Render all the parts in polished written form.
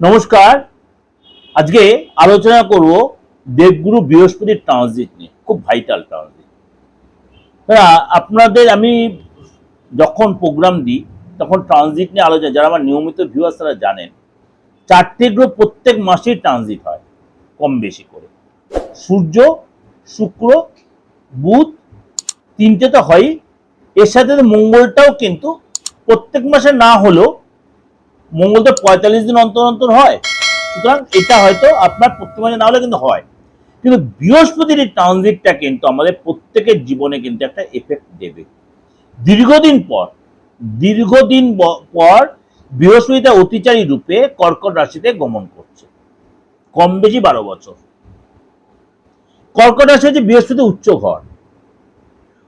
নমস্কার। আজকে আলোচনা করব দেবগুরু বৃহস্পতির ট্রানজিট নিয়ে। খুব ভাইটাল ট্রানজিট। আপনাদের আমি যখন প্রোগ্রাম দিই তখন ট্রানজিট নিয়ে আলোচনা, যারা আমার নিয়মিত ভিউয়ার্স তারা জানেন, 4টে গ্রহ প্রত্যেক মাসেই ট্রানজিট হয় কম বেশি করে। সূর্য, শুক্র, বুধ, তিনটে তো হয়ই, এর সাথে মঙ্গলটাও কিন্তু প্রত্যেক মাসে না হলেও মঙ্গল তো 45 দিন অন্তর অন্তর হয়, সুতরাং এটা হয়তো আপনার প্রত্যেক মাসে না হলে কিন্তু হয়। কিন্তু বৃহস্পতির এই ট্রানজিটটা কিন্তু আমাদের প্রত্যেকের জীবনে কিন্তু একটা এফেক্ট দেবে। দীর্ঘদিন পর বৃহস্পতিটা অতিচারী রূপে কর্কট রাশিতে গমন করছে, কম বেশি 12 বছর। কর্কট রাশি হচ্ছে বৃহস্পতি উচ্চ ঘর।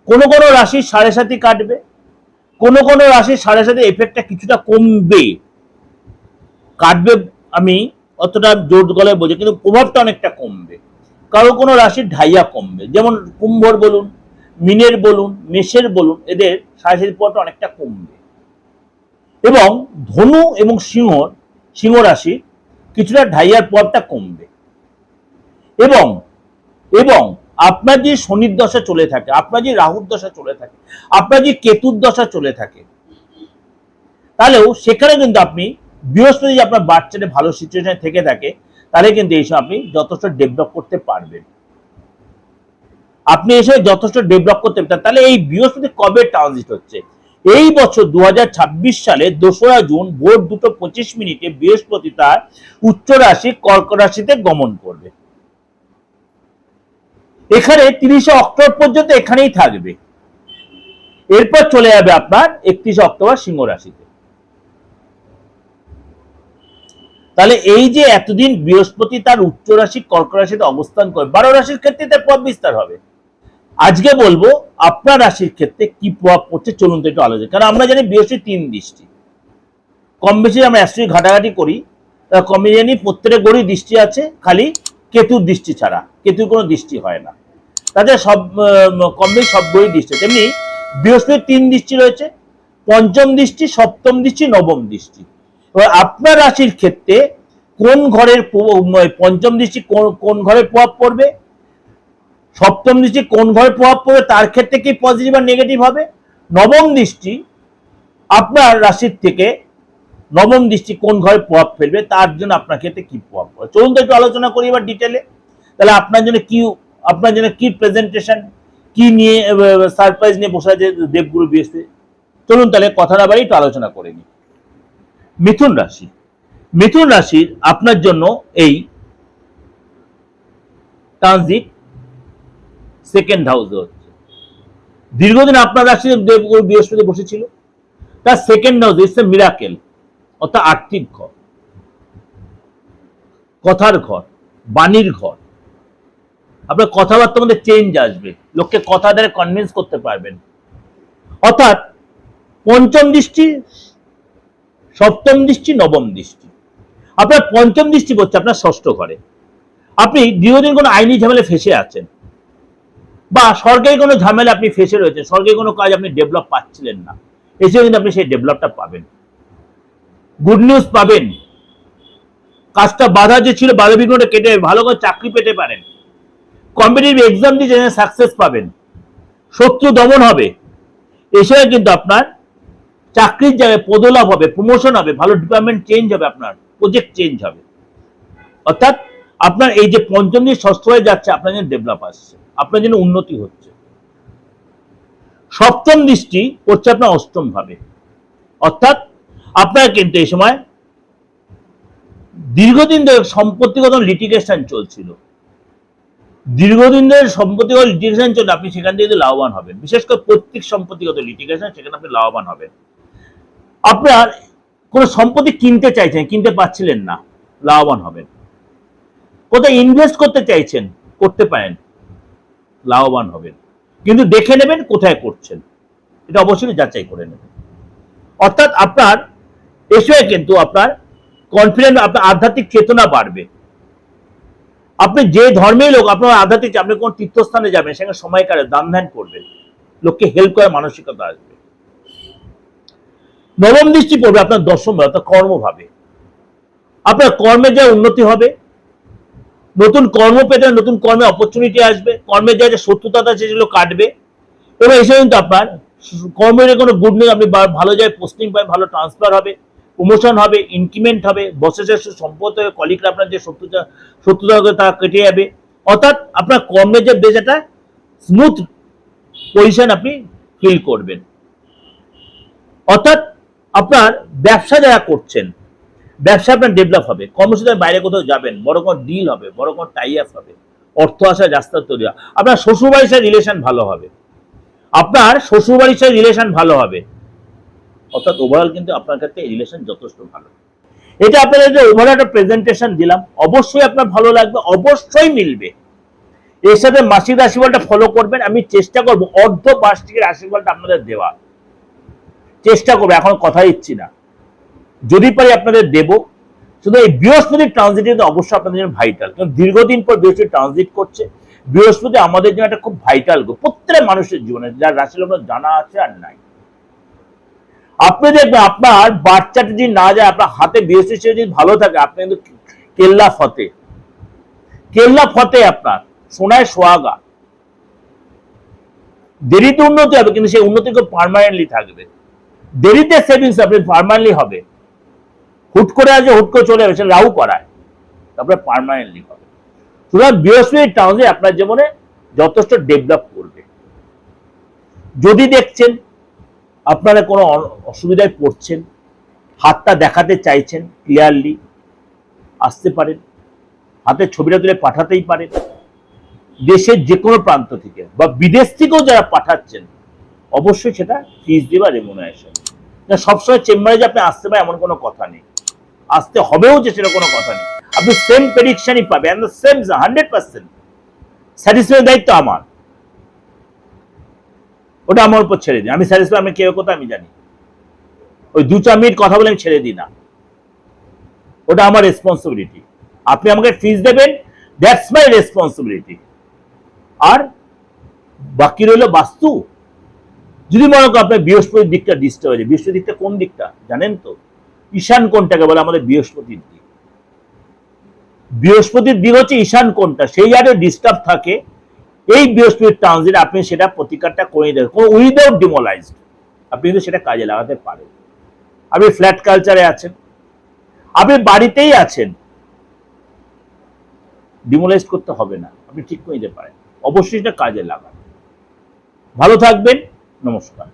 কোন কোন রাশির 7.5 কাটবে, কোন কোন রাশির 7.5 এফেক্টটা কিছুটা কমবে। কাটবে আমি অতটা জোর গলায় বোঝে, কিন্তু প্রভাবটা অনেকটা কমবে। কারো কোনো রাশির ঢাইয়া কমবে, যেমন কুম্ভর বলুন, মিনের বলুন, মেষের বলুন, এদের 7.5 প্রভাবটা অনেকটা কমবে। এবং ধনু এবং সিংহ রাশি কিছুটা ঢাইয়ার প্রভাবটা কমবে। এবং এবং আপনার যে শনির দশা চলে থাকে, আপনার যে রাহুর দশা চলে থাকে, আপনার যে কেতুর দশা চলে থাকে, তাহলেও সেখানে কিন্তু আপনি বৃহস্পতি যে আপনার বাচ্চাটা ভালো সিচুয়েশনে থেকে থাকে, তাহলে কিন্তু এইসব আপনি যথেষ্ট ডেভেলপ করতে পারবেন। আপনি এসে যথেষ্ট ডেভেলপ করতে পারবেন। তাহলে এই বৃহস্পতি কবে ট্রানজিট হচ্ছে? এই বছর 2026 সালে 2রা জুন ভোর 2:25 বৃহস্পতি তার উচ্চ রাশি কর্কট রাশিতে গমন করবে। এখানে 30 অক্টোবর পর্যন্ত এখানেই থাকবে। এরপর চলে যাবে আপনার 31 অক্টোবর সিংহ রাশিতে। তাহলে এই যে এতদিন বৃহস্পতি তার উচ্চ রাশি কর্কট রাশিতে অবস্থান করে, 12 রাশির ক্ষেত্রে তার প্রভাব বিস্তার হবে। আজকে বলবো আপনার রাশির ক্ষেত্রে কি প্রভাব পড়ছে, চলুন তো একটু আলোচনা। কারণ আমরা জানি বৃহস্পতি 3 দৃষ্টি, কম বেশি আমরা অ্যাস্ট্রোলজি ঘাটাঘাটি করি, কম বেশি জানি প্রত্যেকটা গড়ি দৃষ্টি আছে, খালি কেতুর দৃষ্টি ছাড়া। কেতুর কোনো দৃষ্টি হয় না, তাতে সব কম বেশি সব গড়ি দৃষ্টি। তেমনি বৃহস্পতির 3 দৃষ্টি রয়েছে, পঞ্চম দৃষ্টি, সপ্তম দৃষ্টি, নবম দৃষ্টি। এবার আপনার রাশির ক্ষেত্রে কোন ঘরের পঞ্চম দৃষ্টি কোন ঘরের প্রভাব পড়বে, সপ্তম দৃষ্টি কোন ঘরে প্রভাব পড়বে, তার ক্ষেত্রে কি পজিটিভ আর নেগেটিভ হবে। নবম দৃষ্টি আপনার রাশির থেকে নবম দৃষ্টি কোন ঘরে প্রভাব ফেলবে, তার জন্য আপনার ক্ষেত্রে কি প্রভাব পড়বে। চলুন তো একটু আলোচনা করি এবার ডিটেলে। তাহলে আপনার জন্য কি প্রেজেন্টেশন, কি নিয়ে সারপ্রাইজ নিয়ে বসে আছে দেবগুরু বৃহস্পতি। চলুন তাহলে কথা না বাড়ি একটু আলোচনা করে নিই। মিথুন রাশির আপনার জন্য এই ট্রানজিট সেকেন্ড হাউসে হচ্ছে। দীর্ঘদিন আপনার রাশিতে দেবগুরু বৃহস্পতি বসেছিল, তার second house it's a miracle, অর্থাৎ আর্থিক ঘর, কথার ঘর, বাণীর ঘর। আপনার কথাবার্তার মধ্যে চেঞ্জ আসবে, লোককে কথা দ্বারা কনভিন্স করতে পারবেন। অর্থাৎ পঞ্চম দৃষ্টি, সপ্তম দৃষ্টি, নবম দৃষ্টি। আপনার পঞ্চম দৃষ্টি পড়ছে আপনার ষষ্ঠ ঘরে। আপনি দীর্ঘদিন কোনো আইনি ঝামেলা ফেসে আছেন, বা সরকারি কোনো ঝামেলা আপনি ফেসে রয়েছেন, সরকারি কোনো কাজ আপনি ডেভেলপ পাচ্ছিলেন না, এসে কিন্তু আপনি সেই ডেভেলপটা পাবেন, গুড নিউজ পাবেন। কাজটা বাধা যে ছিল, বাধা বিঘ্নটা কেটে ভালো করে চাকরি পেতে পারেন। কম্পিটিটিভ এক্সাম দিয়ে সাকসেস পাবেন, শত্রু দমন হবে, এসে কিন্তু আপনার চাকরির জায়গায় পদলাভ হবে, প্রমোশন হবে, ভালো ডিপার্টমেন্ট চেঞ্জ হবে, আপনার প্রজেক্ট চেঞ্জ হবে। অর্থাৎ আপনার এই যে পঞ্চম দিন ষষ্ঠ হয়ে যাচ্ছে, আপনার জন্য ডেভেলপ আসছে, আপনার জন্য উন্নতি হচ্ছে। সপ্তম দৃষ্টি পড়ছে আপনার অষ্টম ভাবে, অর্থাৎ আপনার কিন্তু এই সময় দীর্ঘদিন ধরে সম্পত্তিগত লিটিগেশন চলছিল, দীর্ঘদিন ধরে সম্পত্তিগত লিটিগেশন চলছে, আপনি সেখান থেকে লাভবান হবেন। বিশেষ করে পৈতৃক সম্পত্তিগত লিটিগেশন, সেখানে আপনি লাভবান হবেন। আপনার কোন সম্পত্তি কিনতে চাইছেন, কিনতে পারছিলেন না, লাভবান হবেন। কোথায় ইনভেস্ট করতে চাইছেন, করতে পারেন, লাভবান হবেন। কিন্তু দেখে নেবেন কোথায় করছেন, এটা অবশ্যই যাচাই করে নেবেন। অর্থাৎ আপনার এসে কিন্তু আপনার কনফিডেন্স, আপনার আধ্যাত্মিক চেতনা বাড়বে। আপনি যে ধর্মের লোক, আপনার আধ্যাত্মিক, আপনি কোন তীর্থস্থানে যাবেন, সেখানে সময় কাটে দান ধ্যান করবেন, লোককে হেল্প করার মানসিকতা আসবে। নবম দৃষ্টি পড়বে আপনার দশম ভাবে, অর্থাৎ কর্মভাবে। আপনার কর্মে যা উন্নতি হবে, নতুন কর্ম পেতে নতুন কর্মে অপরচুনিটি আসবে, কর্মের যা শত্রুতা আছে সেগুলো কাটবে, এবং এসে কিন্তু আপনার কর্মের কোনো গুড নিউজ, আপনি ভালো জায়গায় পোস্টিং পাবেন, ভালো ট্রান্সফার হবে, প্রমোশন হবে, ইনক্রিমেন্ট হবে, বসের সাথে সম্পর্ক হবে, কলিগরা আপনার যে শত্রুতা হবে তা কেটে যাবে। অর্থাৎ আপনার কর্মের যে বেশ একটা স্মুথ পজিশন আপনি ফিল করবেন। অর্থাৎ আপনার ব্যবসা যারা করছেন, ব্যবসা আপনার ডেভেলপ হবে, কর্মসূচির বাইরে কোথাও যাবেন, বড় কোনো ডিল হবে, বড় কোনো টাই আপ হবে, অর্থ আসার রাস্তা তৈরি হবে, আপনার শ্বশুরবাড়ির সাথে রিলেশন ভালো হবে, আপনার শ্বশুরবাড়ির সাথে রিলেশন ভালো হবে। অর্থাৎ ওভারঅল কিন্তু আপনার ক্ষেত্রে এই রিলেশন যথেষ্ট ভালো। এটা আপনাদের যে ওভারঅল একটা প্রেজেন্টেশন দিলাম, অবশ্যই আপনার ভালো লাগবে, অবশ্যই মিলবে। এর সাথে মাসিক রাশিফলটা ফলো করবেন। আমি চেষ্টা করবো অর্ধ বার্ষিকের রাশিফলটা আপনাদের দেওয়া, চেষ্টা করবো, এখন কথা দিচ্ছি না, যদি পারি আপনাদের দেব। শুধু এই বৃহস্পতির ট্রানজিট কিন্তু অবশ্যই আপনাদের জন্য ভাইটাল, কারণ দীর্ঘদিন পর বৃহস্পতি ট্রানজিট করছে। বৃহস্পতি আমাদের জন্য একটা খুব ভাইটাল গ্রহ, প্রত্যেক মানুষের জীবনে, যার রাশিফল জানা আছে আর নাই। আপনি দেখবেন আপনার বাচ্চাটা যদি না যায়, আপনার হাতে বৃহস্পতি যদি ভালো থাকে, আপনি কিন্তু কেল্লা ফতে আপনার সোনায় সোহাগা। দেরিতে উন্নতি হবে, কিন্তু সেই উন্নতি খুব পার্মানেন্টলি থাকবে। দেরিতে সেভিংস আপনি পার্মানেন্টলি হবে, হুট করে আসে হুট করে চলে যাবে, সেটা রাহু করায়, তারপরে পার্মানেন্টলি হবে। সুতরাং বৃহস্পতি ট্রানজিট আপনার জীবনে যথেষ্ট ডেভেলপ করবে। যদি দেখছেন আপনারা কোনো অসুবিধায় পড়ছেন, হাতটা দেখাতে চাইছেন ক্লিয়ারলি, আসতে পারেন, হাতের ছবিটা তুলে পাঠাতেই পারেন, দেশের যে কোনো প্রান্ত থেকে বা বিদেশ থেকেও যারা পাঠাচ্ছেন, অবশ্যই সেটা ফিস দিয়ে বা রেমুনারেশন। সবসময় চেম্বারে যে আপনি আসতে পারেন এমন কোনো কথা নেই, আসতে হবেও যে সেটা কোনো কথা নেই। আপনি সেম প্রেডিকশনই পাবেন, সেম 100% স্যাটিসফাই দায়িত্ব আমার, ওটা আমার উপর ছেড়ে দিন। আমি স্যাটিসফাই, আমি কেউ কথা আমি জানি, ওই 2-4 মিনিট কথা বলে আমি ছেড়ে দিই না, ওটা আমার রেসপন্সিবিলিটি। আপনি আমাকে ফিস দেবেন, দ্যাটস মাই রেসপন্সিবিলিটি। আর বাকি রইল বাস্তু। যদি মনে করেন আপনার বৃহস্পতির দিকটা ডিস্টার্ব হয়েছে, বৃহস্পতির দিকটা কোন দিকটা জানেন তো? ঈশান কোণটাকে বলে আমাদের বৃহস্পতির দিক। বৃহস্পতির দিক হচ্ছে ঈশান কোণটা, সেই জায়গায় ডিস্টার্ব থাকে। এই বৃহস্পতির ট্রানজিট আপনি সেটা প্রতিকারটা করে দেবেন, কোনো উইদাউট ডিমোলাইজড আপনি কিন্তু সেটা কাজে লাগাতে পারেন। আপনি ফ্ল্যাট কালচারে আছেন, আপনি বাড়িতেই আছেন, ডিমোলাইজ করতে হবে না, আপনি ঠিক করে দিতে পারেন। অবশ্যই এটা কাজে লাগান। ভালো থাকবেন, নমস্কার।